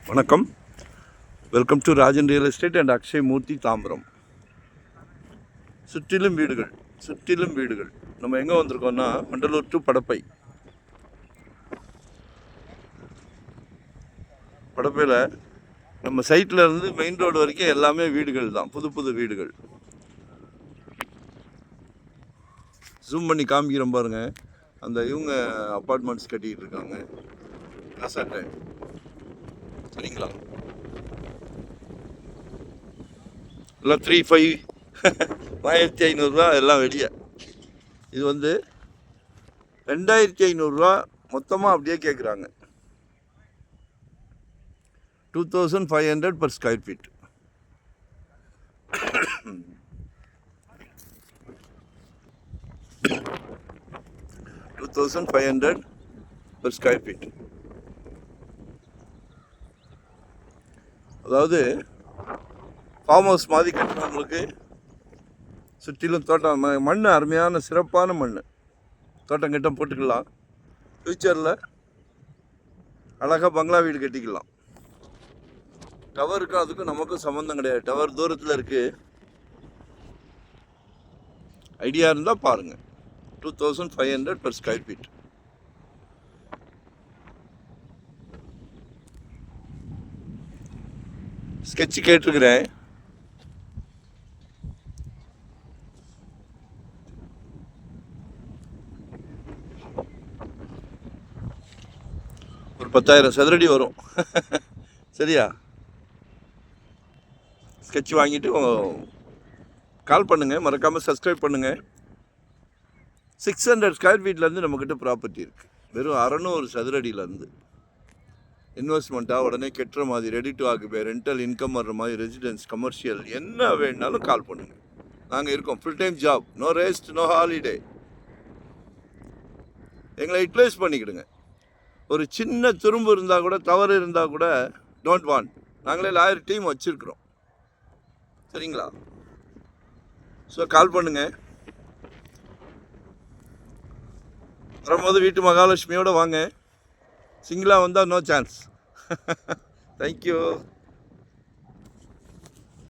வணக்கம். Welcome to Rajan real estate and Akshay Murthy Tambaram. சுற்றிலும் வீடுகள். நம்ம எங்கே வந்திருக்கோம்னா மண்டலூர் டு படப்பையில் நம்ம சைட்டில் இருந்து மெயின் ரோடு வரைக்கும் எல்லாமே வீடுகள் தான், புது வீடுகள். ஜூம் பண்ணி காமிக்கிறோம் பாருங்க. அந்த இவங்க அப்பார்ட்மெண்ட்ஸ் கட்டிக்கிட்டு இருக்காங்க. சரிங்களா? எல்லாம் 3-5 1500 எல்லாம் வெளியே. இது 2500 மொத்தமாக அப்படியே கேட்குறாங்க. 2500 per square feet. $2,500 per square feet. அதாவது ஃபார்ம் ஹவுஸ் மாதிரி கட்டுறவங்களுக்கு சுற்றிலும் தோட்டம், மண் அருமையான சிறப்பான மண், தோட்டம் கிட்டம் போட்டுக்கலாம். ஃப்யூச்சரில் அழகாக பங்களா வீடு கட்டிக்கலாம். டவருக்கும் அதுக்கும் நமக்கும் சம்மந்தம் கிடையாது. டவர் தூரத்தில் இருக்குது. ஐடியா இருந்தால் பாருங்கள். 2500 per square feet. ஸ்கெட்சு கேட்டிருக்கிறேன். ஒரு 10,000 சதுரடி வரும். சரியா? ஸ்கெட்ச் வாங்கிட்டு கால் பண்ணுங்கள். மறக்காமல் சப்ஸ்கிரைப் பண்ணுங்கள். 600 ஸ்கொயர் ஃபீட்லேருந்து நம்மக்கிட்ட ப்ராப்பர்ட்டி இருக்குது. வெறும் 600 சதுரடியிலேருந்து. இன்வெஸ்ட்மெண்ட்டாக உடனே கெட்டுற மாதிரி, ready to occupy, rental income வர்ற மாதிரி, ரெசிடென்ஸ், கமர்ஷியல், என்ன வேணுனாலும் கால் பண்ணுங்கள். நாங்கள் இருக்கோம். Full time job, no rest, no holiday. எங்களை யூட்டிலைஸ் பண்ணிக்கிடுங்க. ஒரு சின்ன துரும்பு இருந்தால் கூட, தவறு இருந்தால் கூட டோன்ட் வாண்ட். நாங்களே லாயர் டீம் வச்சுருக்குறோம். சரிங்களா? ஸோ கால் பண்ணுங்கள். வரும்போது வீட்டு மகாலட்சுமியோடு வாங்க. சிங்கிளாக வந்தால் நோ சான்ஸ். தேங்க்யூ.